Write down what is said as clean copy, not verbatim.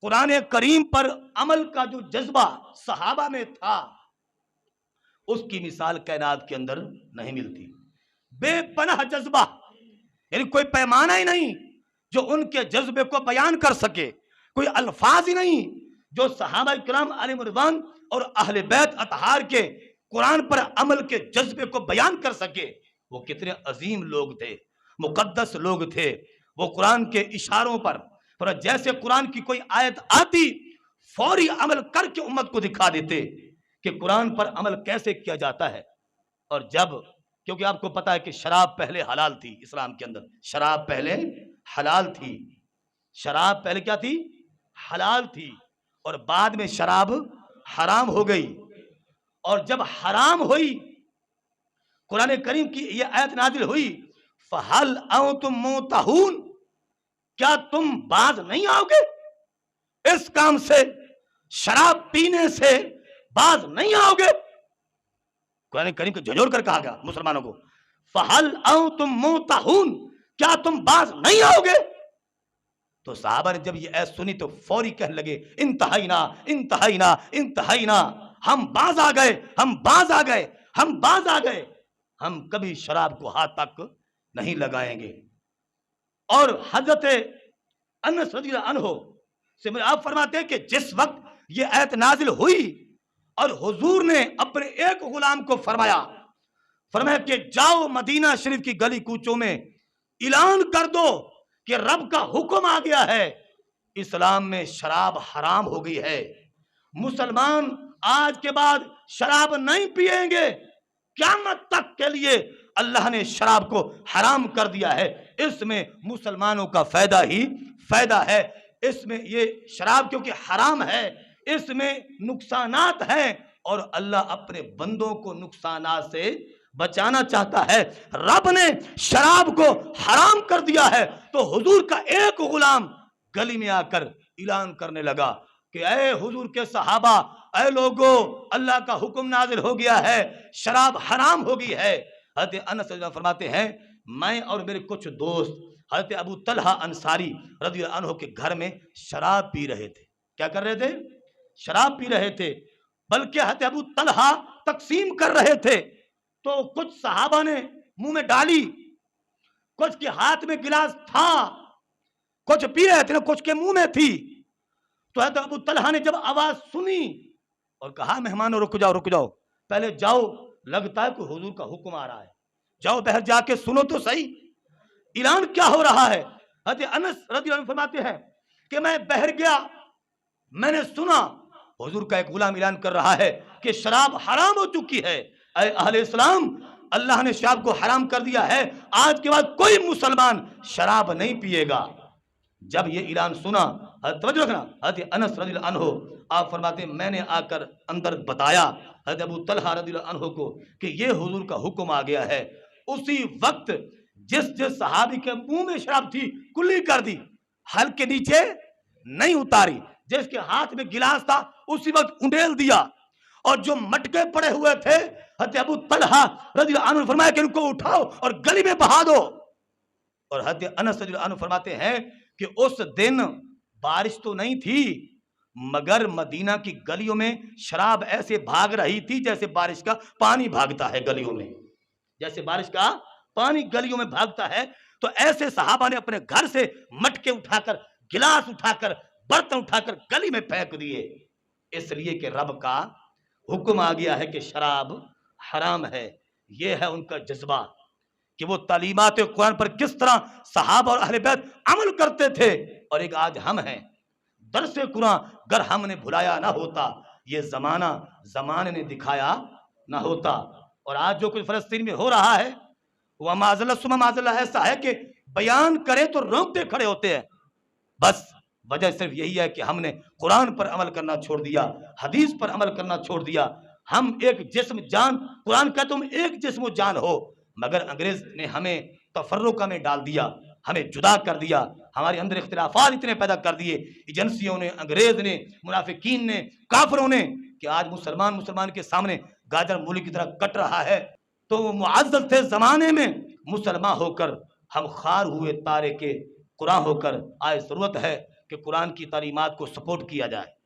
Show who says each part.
Speaker 1: قرآن کریم پر عمل کا جو جذبہ صحابہ میں تھا اس کی مثال کائنات کے اندر نہیں ملتی. بے پناہ جذبہ، یعنی کوئی پیمانہ ہی نہیں جو ان کے جذبے کو بیان کر سکے، کوئی الفاظ ہی نہیں جو صحابہ کرام علیہ رضوان اور اہل بیت اطہار کے قرآن پر عمل کے جذبے کو بیان کر سکے. وہ کتنے عظیم لوگ تھے، مقدس لوگ تھے. وہ قرآن کے اشاروں پر جیسے قرآن کی کوئی آیت آتی فوری عمل کر کے امت کو دکھا دیتے کہ قرآن پر عمل کیسے کیا جاتا ہے. اور جب، کیونکہ آپ کو پتا ہے کہ شراب پہلے حلال تھی اسلام کے اندر، شراب پہلے حلال تھی، شراب پہلے کیا تھی؟ حلال تھی، اور بعد میں شراب حرام ہو گئی. اور جب حرام ہوئی، قرآن کریم کی یہ آیت نازل ہوئی فَهَلْ أَنْتُمْ مُنْتَهُونَ، کیا تم باز نہیں آؤ گے اس کام سے؟ شراب پینے سے باز نہیں آؤ گے؟ قرآن کریم کو جھنجھوڑ کر کہا گیا مسلمانوں کو فَهَلْ أَنْتُمْ مُنْتَهُونَ، کیا تم باز نہیں آؤ گے؟ تو صحابہ نے جب یہ ایس سنی تو فوری کہنے لگے انتہائینا انتہائینا انتہائینا، ہم باز آ گئے، ہم باز آ گئے، ہم باز آ گئے، ہم کبھی شراب کو ہاتھ تک نہیں لگائیں گے. اور حضرت انس رضی اللہ عنہ سے آپ فرماتے ہیں کہ جس وقت یہ آیت نازل ہوئی اور حضور نے اپنے ایک غلام کو فرمایا کہ جاؤ مدینہ شریف کی گلی کوچوں میں اعلان کر دو کہ رب کا حکم آ گیا ہے، اسلام میں شراب حرام ہو گئی ہے، مسلمان آج کے بعد شراب نہیں پیئیں گے، قیامت تک کے لیے اللہ نے شراب کو حرام کر دیا ہے. اس میں مسلمانوں کا فائدہ ہی فائدہ ہے. اس میں یہ شراب کیونکہ حرام ہے اس میں نقصانات ہیں، اور اللہ اپنے بندوں کو نقصانات سے بچانا چاہتا ہے. رب نے شراب کو حرام کر دیا ہے تو حضور کا ایک غلام گلی میں آ کر اعلان کرنے لگا کہ اے حضور کے صحابہ، اے لوگو، اللہ کا حکم نازل ہو گیا ہے، شراب حرام ہو گئی ہے. حضرت انس رضی اللہ عنہ فرماتے ہیں میں اور میرے کچھ دوست حضرت ابو طلحہ انصاری رضی اللہ عنہ کے گھر میں شراب پی رہے تھے. کیا کر رہے تھے؟ شراب پی رہے تھے. بلکہ حضرت ابو طلحہ تقسیم کر رہے تھے تو کچھ صحابہ نے منہ میں ڈالی، کچھ کے ہاتھ میں گلاس تھا، کچھ پی رہے تھے، کچھ کے منہ میں تھی. تو حضرت ابو طلحہ نے جب آواز سنی اور کہا مہمانوں رک جاؤ رک جاؤ، پہلے جاؤ، لگتا ہے کہ حضور کا حکم آ رہا ہے، جاؤ باہر جا کے سنو تو صحیح اعلان کیا ہو رہا ہے. حضرت انس رضی اللہ عنہ فرماتے ہیں کہ میں باہر گیا، میں نے سنا حضور کا ایک غلام اعلان کر رہا ہے کہ شراب حرام ہو چکی ہے. اے اہل اسلام، اللہ نے شراب کو حرام کر دیا ہے، آج کے بعد کوئی مسلمان شراب نہیں پیے گا. جب یہ اعلان سنا، توجہ رکھنا، حضرت انس رضی اللہ عنہ آپ فرماتے ہیں میں نے آ کر اندر بتایا حضرت ابو طلحہ رضی اللہ عنہ کو کہ یہ حضور کا حکم آ گیا ہے. اسی وقت جس صحابی کے منہ میں شراب تھی کلی کر دی، حلق کے نیچے نہیں اتاری، جس کے ہاتھ میں گلاس تھا اسی وقت انڈیل دیا، اور جو مٹکے پڑے ہوئے تھے حضرت ابو طلحہ رضی اللہ عنہ نے فرمایا کہ ان کو اٹھاؤ اور گلی میں بہا دو. اور حضرت انس رضی اللہ عنہ فرماتے ہیں کہ اس دن بارش تو نہیں تھی مگر مدینہ کی گلیوں میں شراب ایسے بھاگ رہی تھی جیسے بارش کا پانی بھاگتا ہے گلیوں میں، جیسے بارش کا پانی گلیوں میں بھاگتا ہے. تو ایسے صحابہ نے اپنے گھر سے مٹکے اٹھا کر، گلاس اٹھا کر، برتن اٹھا کر گلی میں پھینک دیے، اس لیے کہ رب کا حکم آ گیا ہے کہ شراب حرام ہے. یہ ہے ان کا جذبہ کہ وہ تعلیمات قرآن پر کس طرح صحابہ اور اہل بیت عمل کرتے تھے. اور ایک آج ہم ہیں، درس قرآن اگر ہم نے بھلایا نہ ہوتا، یہ زمانے نے دکھایا نہ ہوتا. اور آج جو کچھ فلسطین میں ہو رہا ہے وہ معاذ اللہ ایسا ہے کہ بیان کرے تو رونگٹے کھڑے ہوتے ہیں. بس وجہ صرف یہی ہے کہ ہم نے قرآن پر عمل کرنا چھوڑ دیا، حدیث پر عمل کرنا چھوڑ دیا. ہم ایک جسم جان، قرآن کہتا تم ایک جسم و جان ہو، مگر انگریز نے ہمیں تفرقہ میں ڈال دیا، ہمیں جدا کر دیا، ہمارے اندر اختلافات اتنے پیدا کر دیے ایجنسیوں نے، انگریز نے، منافقین نے، کافروں نے، کہ آج مسلمان کے سامنے گاجر مولی کی طرح کٹ رہا ہے. تو وہ معزز تھے زمانے میں، مسلمان ہو کر ہم خار ہوئے تارے کے قرآن ہو کر آج ضرورت ہے کہ قرآن کی تعلیمات کو سپورٹ کیا جائے.